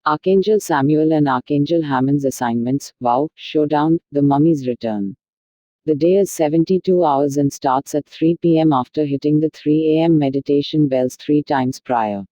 Archangel Samuel and Archangel Hammond's assignments. Wow, showdown, the mummy's return. The day is 72 hours and starts at 3 p.m. after hitting the 3 a.m. meditation bells 3 times prior.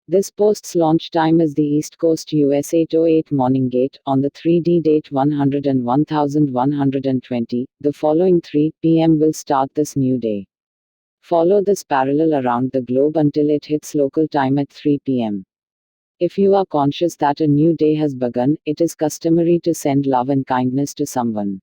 This post's launch time is the East Coast US 8:08 morning gate, on the 3D date 101,120. The following 3 p.m. will start this new day. Follow this parallel around the globe until it hits local time at 3 p.m. If you are conscious that a new day has begun, it is customary to send love and kindness to someone.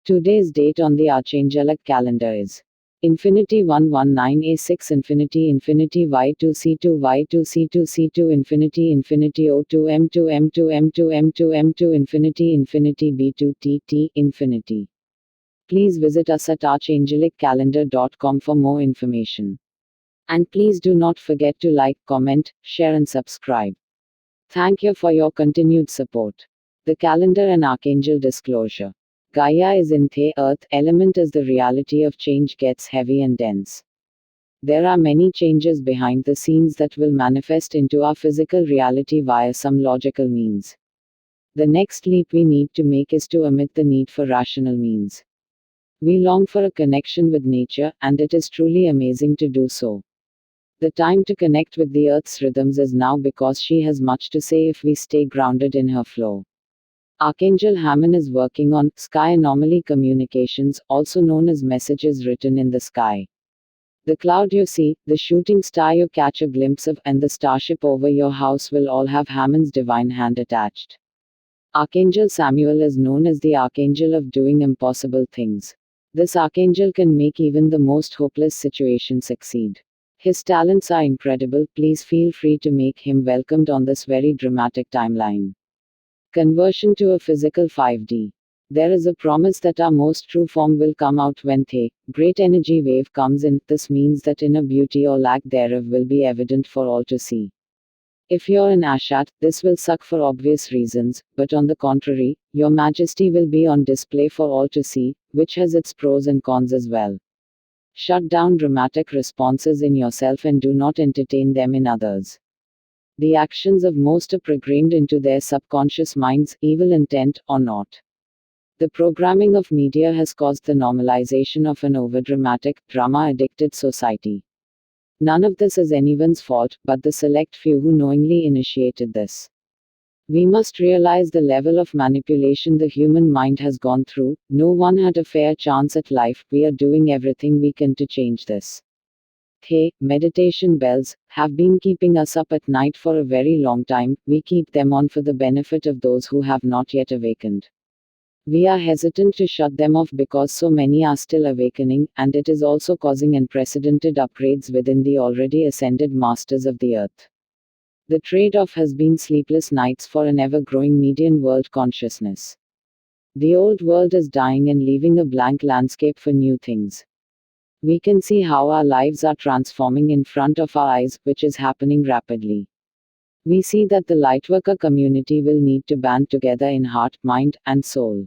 Today's date on the Archangelic calendar is Infinity 119A6 Infinity Infinity Y2C2 Y2C2C2 Infinity Infinity O2 M2 M2 M2 M2 M2 Infinity Infinity B2TT Infinity. Please visit us at archangeliccalendar.com for more information. And please do not forget to like, comment, share and subscribe. Thank you for your continued support. The calendar and Archangel disclosure. Gaia is in the earth element as the reality of change gets heavy and dense. There are many changes behind the scenes that will manifest into our physical reality via some logical means. The next leap we need to make is to omit the need for rational means. We long for a connection with nature, and it is truly amazing to do so. The time to connect with the Earth's rhythms is now because she has much to say if we stay grounded in her flow. Archangel Hammond is working on sky anomaly communications, also known as messages written in the sky. The cloud you see, the shooting star you catch a glimpse of, and the starship over your house will all have Hammond's divine hand attached. Archangel Samuel is known as the Archangel of doing impossible things. This archangel can make even the most hopeless situation succeed. His talents are incredible. Please feel free to make him welcomed on this very dramatic timeline. Conversion to a physical 5D. There is a promise that our most true form will come out when the great energy wave comes in. This means that inner beauty or lack thereof will be evident for all to see. If you're an Ashat, this will suck for obvious reasons, but on the contrary, your majesty will be on display for all to see, which has its pros and cons as well. Shut down dramatic responses in yourself and do not entertain them in others. The actions of most are programmed into their subconscious minds, evil intent or not. The programming of media has caused the normalization of an overdramatic, drama-addicted society. None of this is anyone's fault, but the select few who knowingly initiated this. We must realize the level of manipulation the human mind has gone through. No one had a fair chance at life. We are doing everything we can to change this. Hey, meditation bells have been keeping us up at night for a very long time. We keep them on for the benefit of those who have not yet awakened. We are hesitant to shut them off because so many are still awakening, and it is also causing unprecedented upgrades within the already ascended masters of the earth. The trade-off has been sleepless nights for an ever-growing median world consciousness. The old world is dying and leaving a blank landscape for new things. We can see how our lives are transforming in front of our eyes, which is happening rapidly. We see that the Lightworker community will need to band together in heart, mind, and soul.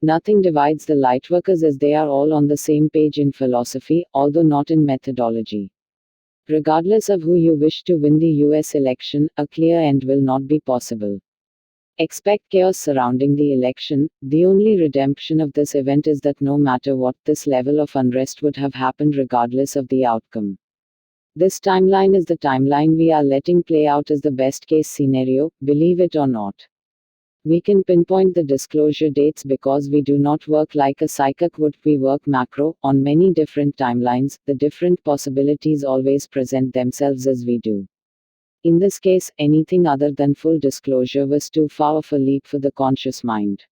Nothing divides the Lightworkers as they are all on the same page in philosophy, although not in methodology. Regardless of who you wish to win the US election, a clear end will not be possible. Expect chaos surrounding the election. The only redemption of this event is that no matter what, this level of unrest would have happened regardless of the outcome. This timeline is the timeline we are letting play out as the best case scenario, believe it or not. We can pinpoint the disclosure dates because we do not work like a psychic would, we work macro, on many different timelines. The different possibilities always present themselves as we do. In this case, anything other than full disclosure was too far of a leap for the conscious mind.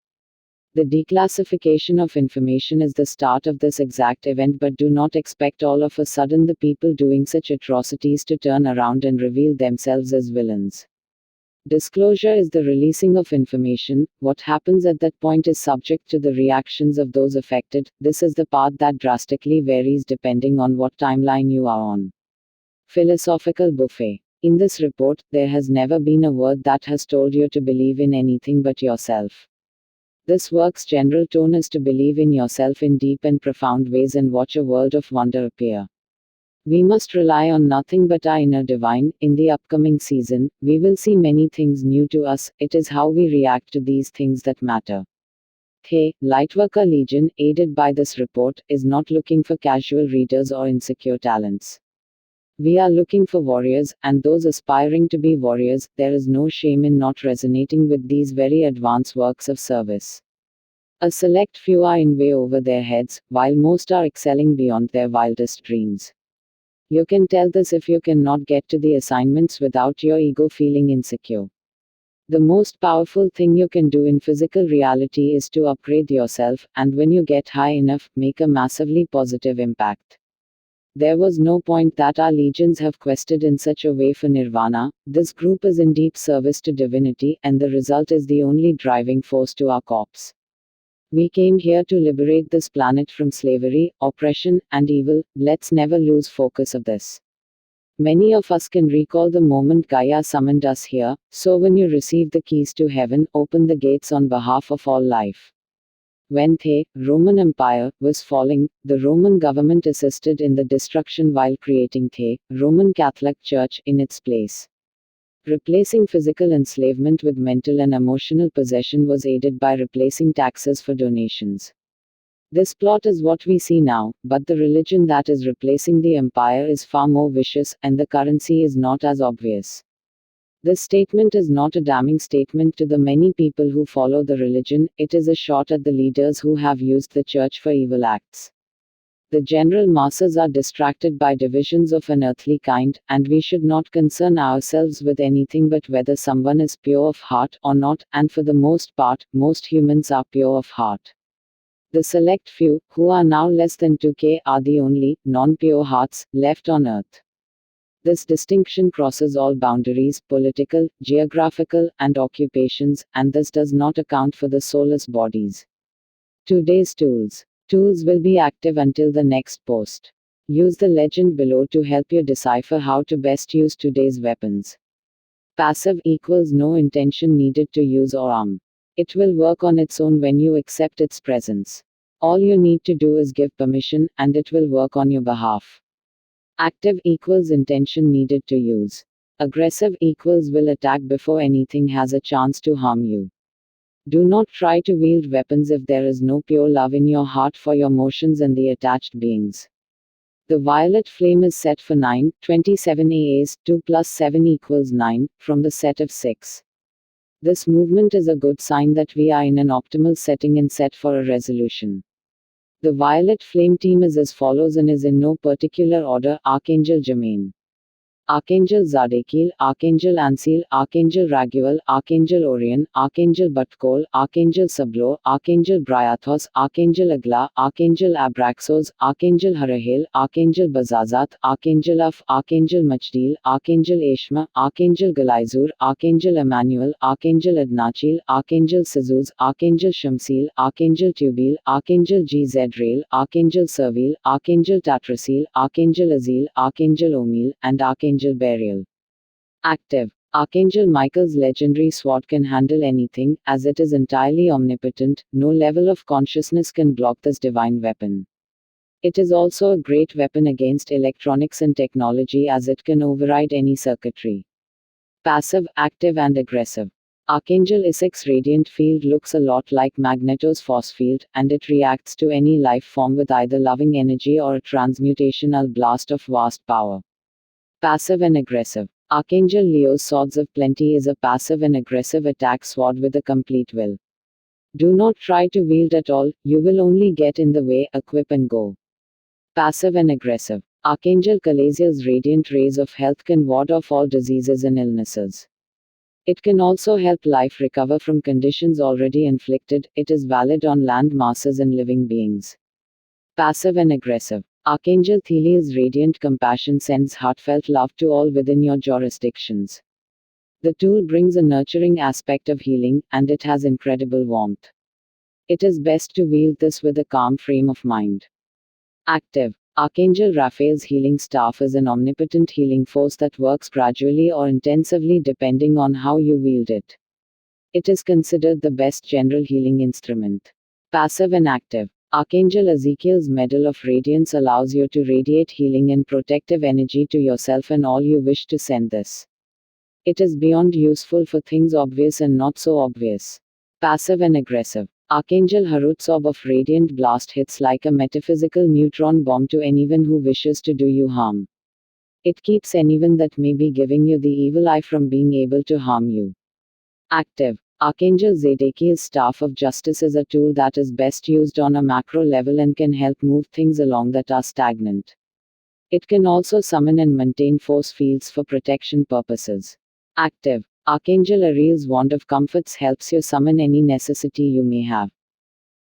The declassification of information is the start of this exact event, but do not expect all of a sudden the people doing such atrocities to turn around and reveal themselves as villains. Disclosure is the releasing of information. What happens at that point is subject to the reactions of those affected. This is the path that drastically varies depending on what timeline you are on. Philosophical buffet. In this report, there has never been a word that has told you to believe in anything but yourself. This work's general tone is to believe in yourself in deep and profound ways and watch a world of wonder appear. We must rely on nothing but our inner divine. In the upcoming season, we will see many things new to us. It is how we react to these things that matter. Hey, Lightworker Legion, aided by this report, is not looking for casual readers or insecure talents. We are looking for warriors, and those aspiring to be warriors. There is no shame in not resonating with these very advanced works of service. A select few are in way over their heads, while most are excelling beyond their wildest dreams. You can tell this if you cannot get to the assignments without your ego feeling insecure. The most powerful thing you can do in physical reality is to upgrade yourself, and when you get high enough, make a massively positive impact. There was no point that our legions have quested in such a way for nirvana. This group is in deep service to divinity, and the result is the only driving force to our corpse. We came here to liberate this planet from slavery, oppression, and evil. Let's never lose focus of this. Many of us can recall the moment Gaia summoned us here, so when you receive the keys to heaven, open the gates on behalf of all life. When the Roman Empire was falling, the Roman government assisted in the destruction while creating the Roman Catholic Church in its place. Replacing physical enslavement with mental and emotional possession was aided by replacing taxes for donations. This plot is what we see now, but the religion that is replacing the empire is far more vicious, and the currency is not as obvious. This statement is not a damning statement to the many people who follow the religion, it is a shot at the leaders who have used the church for evil acts. The general masses are distracted by divisions of an earthly kind, and we should not concern ourselves with anything but whether someone is pure of heart or not, and for the most part, most humans are pure of heart. The select few, who are now less than 2K, are the only non-pure hearts left on earth. This distinction crosses all boundaries, political, geographical, and occupations, and this does not account for the soulless bodies. Today's tools. Tools will be active until the next post. Use the legend below to help you decipher how to best use today's weapons. Passive equals no intention needed to use or arm. It will work on its own when you accept its presence. All you need to do is give permission, and it will work on your behalf. Active equals intention needed to use. Aggressive equals will attack before anything has a chance to harm you. Do not try to wield weapons if there is no pure love in your heart for your motions and the attached beings. The violet flame is set for 9:27 AAs, 2 plus 7 equals 9, from the set of 6. This movement is a good sign that we are in an optimal setting and set for a resolution. The violet flame team is as follows and is in no particular order: Archangel Jermaine, Archangel Zadkiel, Archangel Ansiel, Archangel Raguel, Archangel Orion, Archangel Batkol, Archangel Sablo, Archangel Bryathos, Archangel Agla, Archangel Abraxos, Archangel Harahel, Archangel Bazazat, Archangel Af, Archangel Machdil, Archangel Eshma, Archangel Galaizur, Archangel Emmanuel, Archangel Adnachil, Archangel Sazuz, Archangel Shamsil, Archangel Tubil, Archangel Gzrael, Archangel Servil, Archangel Tatrasil, Archangel Azil, Archangel Omil, and Archangel Burial. Active. Archangel Michael's legendary sword can handle anything, as it is entirely omnipotent. No level of consciousness can block this divine weapon. It is also a great weapon against electronics and technology, as it can override any circuitry. Passive, active, and aggressive. Archangel Isaac's radiant field looks a lot like Magneto's force field, and it reacts to any life form with either loving energy or a transmutational blast of vast power. Passive and aggressive. Archangel Leo's Swords of Plenty is a passive and aggressive attack sword with a complete will. Do not try to wield at all, you will only get in the way. Equip and go. Passive and aggressive. Archangel Kalaziel's radiant rays of health can ward off all diseases and illnesses. It can also help life recover from conditions already inflicted. It is valid on land masses and living beings. Passive and aggressive. Archangel Theliel's radiant compassion sends heartfelt love to all within your jurisdictions. The tool brings a nurturing aspect of healing, and it has incredible warmth. It is best to wield this with a calm frame of mind. Active. Archangel Raphael's healing staff is an omnipotent healing force that works gradually or intensively depending on how you wield it. It is considered the best general healing instrument. Passive and active. Archangel Ezekiel's Medal of Radiance allows you to radiate healing and protective energy to yourself and all you wish to send this. It is beyond useful for things obvious and not so obvious. Passive and aggressive. Archangel Harutsob of Radiant Blast hits like a metaphysical neutron bomb to anyone who wishes to do you harm. It keeps anyone that may be giving you the evil eye from being able to harm you. Active. Archangel Zedekiel's Staff of Justice is a tool that is best used on a macro level and can help move things along that are stagnant. It can also summon and maintain force fields for protection purposes. Active. Archangel Ariel's Wand of Comforts helps you summon any necessity you may have.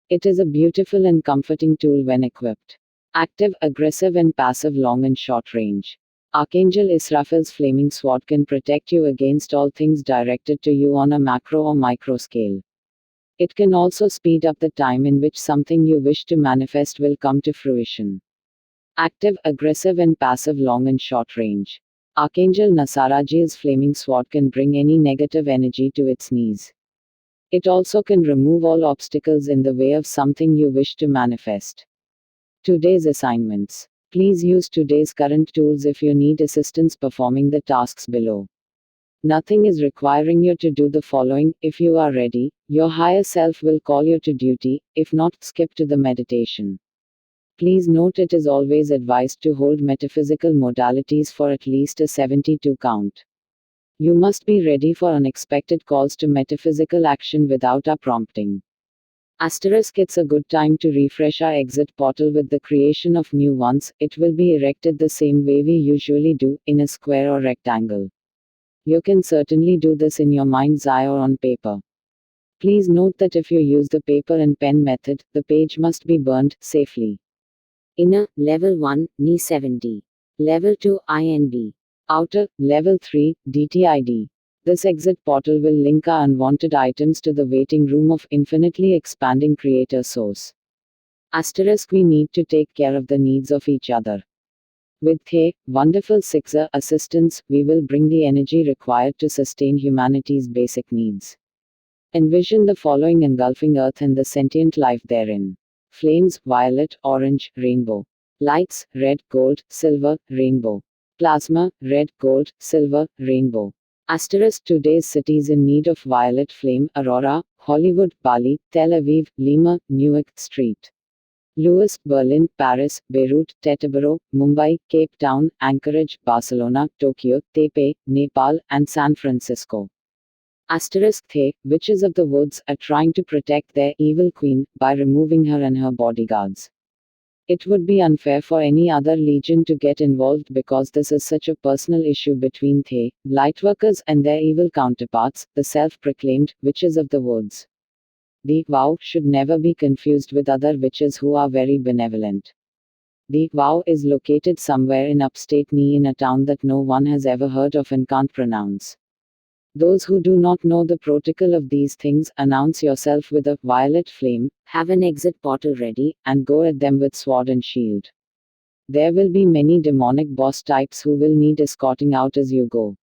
It is a beautiful and comforting tool when equipped. Active, aggressive, and passive long and short range. Archangel Israfil's Flaming Sword can protect you against all things directed to you on a macro or micro scale. It can also speed up the time in which something you wish to manifest will come to fruition. Active, aggressive, and passive long and short range. Archangel Nasaraji's Flaming Sword can bring any negative energy to its knees. It also can remove all obstacles in the way of something you wish to manifest. Today's assignments. Please use today's current tools if you need assistance performing the tasks below. Nothing is requiring you to do the following. If you are ready, your higher self will call you to duty. If not, skip to the meditation. Please note it is always advised to hold metaphysical modalities for at least a 72 count. You must be ready for unexpected calls to metaphysical action without our prompting. It's a good time to refresh our exit portal with the creation of new ones. It will be erected the same way we usually do, in a square or rectangle. You can certainly do this in your mind's eye or on paper. Please note that if you use the paper and pen method, the page must be burned safely. Inner, level 1, Ni 70. Level 2, INB. Outer, level 3, DTID. This exit portal will link our unwanted items to the waiting room of infinitely expanding Creator Source. We need to take care of the needs of each other. With The wonderful Sixer assistance, we will bring the energy required to sustain humanity's basic needs. Envision the following engulfing Earth and the sentient life therein. Flames, violet, orange, rainbow. Lights, red, gold, silver, rainbow. Plasma, red, gold, silver, rainbow. Today's cities in need of violet flame: Aurora, Hollywood, Bali, Tel Aviv, Lima, Newark, St. Louis, Berlin, Paris, Beirut, Teterboro, Mumbai, Cape Town, Anchorage, Barcelona, Tokyo, Taipei, Nepal, and San Francisco. The witches of the woods are trying to protect their evil queen by removing her and her bodyguards. It would be unfair for any other legion to get involved because this is such a personal issue between The Lightworkers and their evil counterparts, the self-proclaimed witches of the woods. The vow should never be confused with other witches who are very benevolent. The vow is located somewhere in upstate New in a town that no one has ever heard of and can't pronounce. Those who do not know the protocol of these things, announce yourself with a violet flame, have an exit portal ready, and go at them with sword and shield. There will be many demonic boss types who will need escorting out as you go.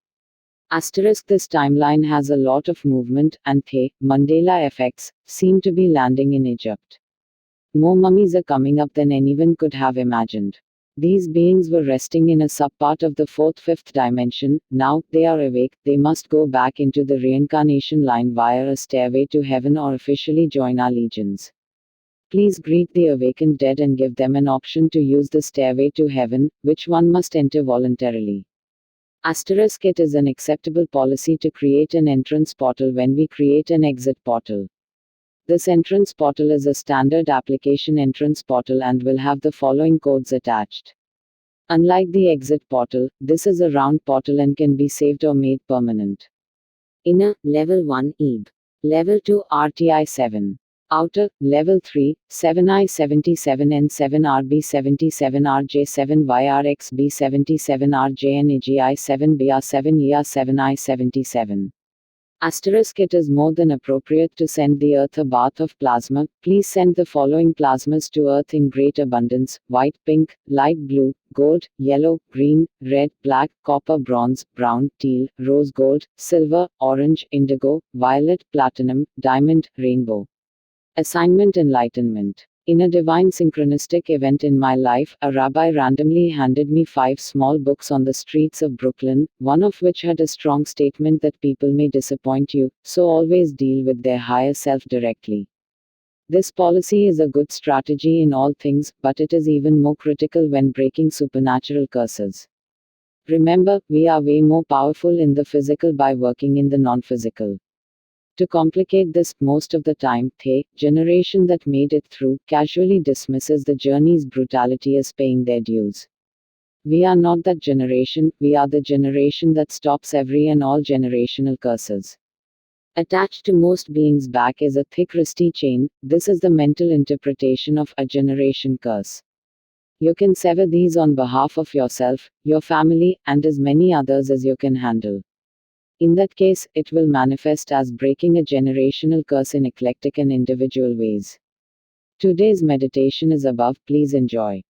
This timeline has a lot of movement, and The Mandela effects seem to be landing in Egypt. More mummies are coming up than anyone could have imagined. These beings were resting in a subpart of the fourth-fifth dimension. Now they are awake. They must go back into the reincarnation line via a stairway to heaven or officially join our legions. Please greet the awakened dead and give them an option to use the stairway to heaven, which one must enter voluntarily. It is an acceptable policy to create an entrance portal when we create an exit portal. This entrance portal is a standard application entrance portal and will have the following codes attached. Unlike the exit portal, this is a round portal and can be saved or made permanent. Inner, level 1, EB. Level 2, RTI 7. Outer, level 3, 7I77N7RB77RJ7YRXB77RJ and AGI7BR7ER7I77. It is more than appropriate to send the Earth a bath of plasma. Please send the following plasmas to Earth in great abundance: white, pink, light blue, gold, yellow, green, red, black, copper, bronze, brown, teal, rose gold, silver, orange, indigo, violet, platinum, diamond, rainbow. Assignment: Enlightenment. In a divine synchronistic event in my life, a rabbi randomly handed me 5 small books on the streets of Brooklyn, one of which had a strong statement that people may disappoint you, so always deal with their higher self directly. This policy is a good strategy in all things, but it is even more critical when breaking supernatural curses. Remember, we are way more powerful in the physical by working in the non physical. To complicate this, most of the time, the generation that made it through casually dismisses the journey's brutality as paying their dues. We are not that generation, we are the generation that stops every and all generational curses. Attached to most beings' back is a thick rusty chain. This is the mental interpretation of a generation curse. You can sever these on behalf of yourself, your family, and as many others as you can handle. In that case, it will manifest as breaking a generational curse in eclectic and individual ways. Today's meditation is above, please enjoy.